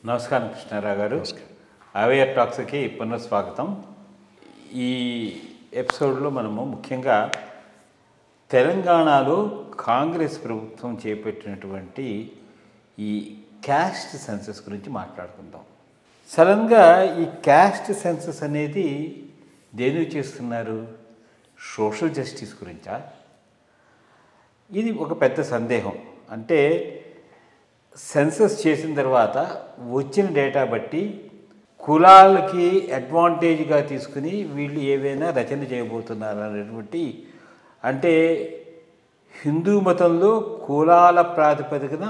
నమస్కారం కృష్ణారావు గారు. అవేర్ టాక్స్కి పునఃస్వాగతం. ఈ ఎపిసోడ్లో మనము ముఖ్యంగా తెలంగాణలో కాంగ్రెస్ ప్రభుత్వం చేపట్టినటువంటి ఈ క్యాస్ట్ సెన్సస్ గురించి మాట్లాడుకుందాం. సడన్గా ఈ క్యాస్ట్ సెన్సస్ అనేది దేని చేస్తున్నారు? సోషల్ జస్టిస్ గురించా? ఇది ఒక పెద్ద సందేహం. అంటే సెన్సస్ చేసిన తర్వాత వచ్చిన డేటా బట్టి కులాలకి అడ్వాంటేజ్గా తీసుకుని వీళ్ళు ఏవైనా రచన చేయబోతున్నారు అనేటువంటి, అంటే హిందూ మతంలో కులాల ప్రాతిపదికన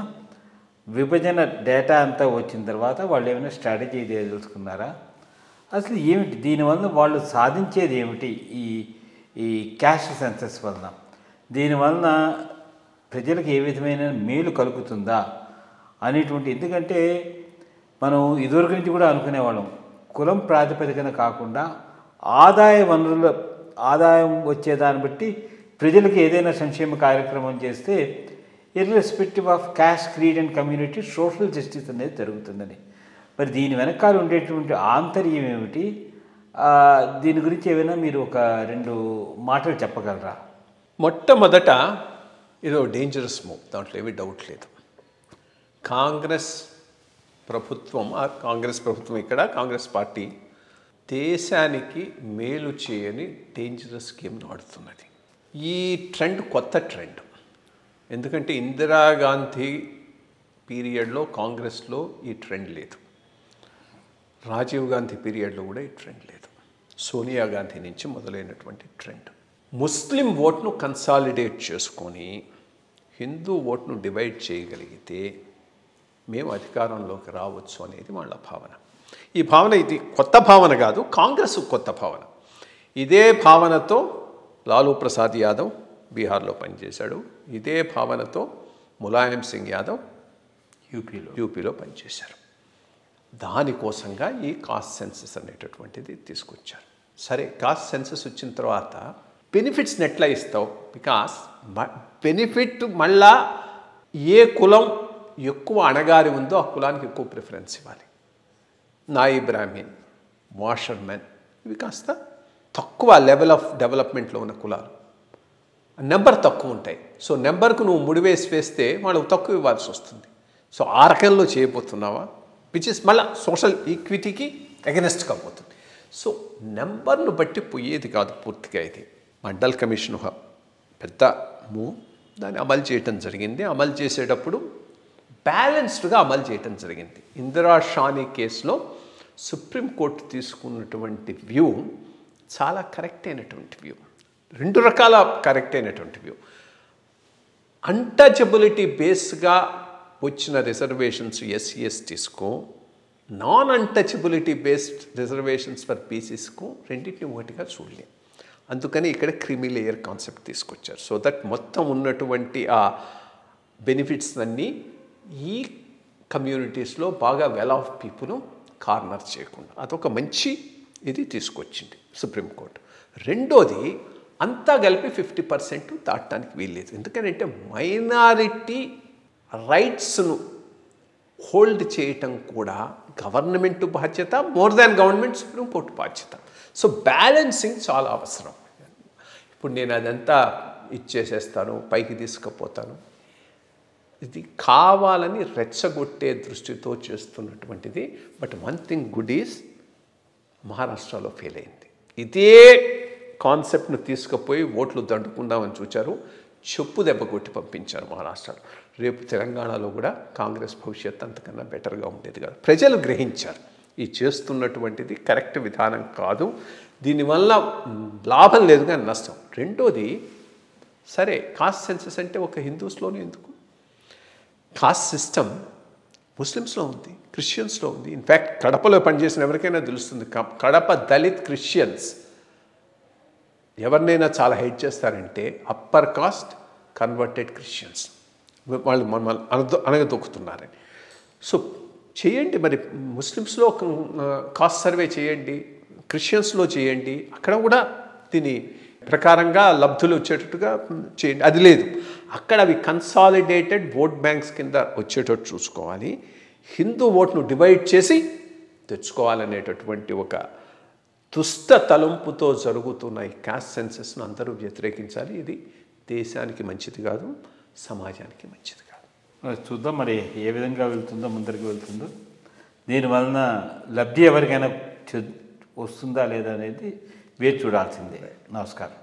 విభజన డేటా అంతా వచ్చిన తర్వాత వాళ్ళు ఏమైనా స్ట్రాటజీ తెలుసుకున్నారా? అసలు ఏమిటి దీనివల్ల వాళ్ళు సాధించేది ఏమిటి? ఈ క్యాస్ట్ సెన్సస్ వలన దీనివలన ప్రజలకు ఏ విధమైన మేలు కలుగుతుందా అనేటువంటి. ఎందుకంటే మనం ఇదివరకు నుంచి కూడా అనుకునేవాళ్ళం, కులం ప్రాతిపదికన కాకుండా ఆదాయం వచ్చేదాన్ని బట్టి ప్రజలకు ఏదైనా సంక్షేమ కార్యక్రమం చేస్తే irrespective of caste, creed and community social justice అనేది జరుగుతుందని. మరి దీని వెనకాల ఉండేటువంటి ఆంతర్యం ఏమిటి? దీని గురించి ఏమైనా మీరు ఒక 2 మాటలు చెప్పగలరా? మొట్టమొదట ఇదో డేంజరస్ మూవ్, దాంట్లో ఏమీ డౌట్ లేదు. కాంగ్రెస్ ప్రభుత్వం ఇక్కడ కాంగ్రెస్ పార్టీ దేశానికి మేలు చేయని డేంజరస్ గేమ్ ఆడుతున్నది. ఈ ట్రెండ్ కొత్త ట్రెండ్. ఎందుకంటే ఇందిరాగాంధీ పీరియడ్లో కాంగ్రెస్లో ఈ ట్రెండ్ లేదు, రాజీవ్ గాంధీ పీరియడ్లో కూడా ఈ ట్రెండ్ లేదు, సోనియా గాంధీ నుంచి మొదలైనటువంటి ట్రెండ్. ముస్లిం ఓట్ను కన్సాలిడేట్ చేసుకొని హిందూ ఓట్ను డివైడ్ చేయగలిగితే మేము అధికారంలోకి రావచ్చు అనేది వాళ్ళ భావన. ఈ భావన ఇది కొత్త భావన కాదు, కాంగ్రెస్ కొత్త భావన. ఇదే భావనతో లాలూ ప్రసాద్ యాదవ్ బీహార్లో పనిచేశాడు. ఇదే భావనతో ములాయం సింగ్ యాదవ్ యూపీలో పనిచేశారు. దానికోసంగా ఈ కాస్ట్ సెన్సస్ అనేటటువంటిది తీసుకొచ్చారు. సరే, కాస్ట్ సెన్సస్ వచ్చిన తర్వాత బెనిఫిట్స్ని ఎట్లా ఇస్తావు? బికాస్ బెనిఫిట్ మళ్ళా ఏ కులం ఎక్కువ అణగారి ఉందో ఆ కులానికి ఎక్కువ ప్రిఫరెన్స్ ఇవ్వాలి. నాయి బ్రాహ్మణ్, వాషర్మెన్, ఇవి కాస్త తక్కువ లెవెల్ ఆఫ్ డెవలప్మెంట్లో ఉన్న కులాలు, నెంబర్ తక్కువ ఉంటాయి. సో నెంబర్కు నువ్వు వేస్తే వాళ్ళకు తక్కువ ఇవ్వాల్సి వస్తుంది. సో ఆ రకంలో చేయబోతున్నావా? విచ్ ఇస్ మళ్ళీ సోషల్ ఈక్విటీకి అగెనెస్ట్ కాబోతుంది. సో నెంబర్ను బట్టి పోయేది కాదు పూర్తిగా. ఇది మండల్ కమిషన్ ఒక పెద్ద మూవ్, దాన్ని అమలు చేయటం జరిగింది. అమలు చేసేటప్పుడు బ్యాలెన్స్డ్గా అమలు చేయటం జరిగింది. ఇందిరా షానీ కేసులో సుప్రీంకోర్టు తీసుకున్నటువంటి వ్యూ చాలా కరెక్ట్ అయినటువంటి వ్యూ, 2 రకాల కరెక్ట్ అయినటువంటి వ్యూ. అన్టచబిలిటీ బేస్గా వచ్చిన రిజర్వేషన్స్ ఎస్సీ ఎస్టీస్కు, non untouchability based reservations for బీసీస్కు రెండింటిని ఒకటిగా చూడలేం. అందుకని ఇక్కడ క్రిమీ లేయర్ కాన్సెప్ట్ తీసుకొచ్చారు. సో దట్ మొత్తం ఉన్నటువంటి ఆ బెనిఫిట్స్ అన్నీ ఈ కమ్యూనిటీస్లో బాగా వెల్ ఆఫ్ పీపుల్ కార్నర్ చేయకుండా అదొక మంచి ఇది తీసుకొచ్చింది సుప్రీంకోర్టు. రెండోది, అంతా కలిపి 50% దాటడానికి వీల్లేదు. ఎందుకంటే మైనారిటీ రైట్స్ను హోల్డ్ చేయటం కూడా గవర్నమెంట్ బాధ్యత, మోర్ దాన్ గవర్నమెంట్ సుప్రీంకోర్టు బాధ్యత. సో బ్యాలెన్సింగ్ చాలా అవసరం. ఇప్పుడు నేను అదంతా ఇచ్చేసేస్తాను, పైకి తీసుకుపోతాను, ఇది కావాలని రెచ్చగొట్టే దృష్టితో చేస్తున్నటువంటిది. But one thing good is మహారాష్ట్రలో ఫెయిల్ అయింది. ఇదే కాన్సెప్ట్ను తీసుకుపోయి ఓట్లు దండుకుందామని చూచారు, చెప్పు దెబ్బ కొట్టి పంపించారు మహారాష్ట్రలో. రేపు తెలంగాణలో కూడా కాంగ్రెస్ భవిష్యత్తు అంతకన్నా బెటర్గా ఉండేది కాదు. ప్రజలు గ్రహించారు ఈ చేస్తున్నటువంటిది కరెక్ట్ విధానం కాదు, దీనివల్ల లాభం లేదు కానీ నష్టం. రెండోది, సరే కాస్ట్ సెన్సస్ అంటే ఒక హిందూస్లోనే ఎందుకు? కాస్ట్ సిస్టమ్ ముస్లిమ్స్లో ఉంది, క్రిస్టియన్స్లో ఉంది. ఇన్ఫ్యాక్ట్ కడపలో పనిచేసిన ఎవరికైనా తెలుస్తుంది, కడప దళిత్ క్రిస్టియన్స్ ఎవరినైనా చాలా హెయిట్ చేస్తారంటే అప్పర్ కాస్ట్ కన్వర్టెడ్ క్రిస్టియన్స్, వాళ్ళు మమ్మల్ని అనగదొక్కుతున్నారని. సో చేయండి, మరి ముస్లిమ్స్లో కాస్ట్ సర్వే చేయండి, క్రిస్టియన్స్లో చేయండి, అక్కడ కూడా దీని ప్రకారంగా లబ్ధులు వచ్చేటట్టుగా చేయండి. అది లేదు, అక్కడ అవి కన్సాలిడేటెడ్ ఓట్ బ్యాంక్స్ కింద వచ్చేటట్టు చూసుకోవాలి. హిందూ ఓట్ను డివైడ్ చేసి తెచ్చుకోవాలనేటటువంటి ఒక దుష్ట తలంపుతో జరుగుతున్న ఈ క్యాస్ట్ సెన్సెస్ను అందరూ వ్యతిరేకించాలి. ఇది దేశానికి మంచిది కాదు, సమాజానికి మంచిది కాదు. చూద్దాం మరి ఏ విధంగా వెళ్తుందో, ముందరికి వెళ్తుందో, దీనివలన లబ్ధి ఎవరికైనా వస్తుందా లేదా అనేది వేచి చూడాల్సిందే. నమస్కారం.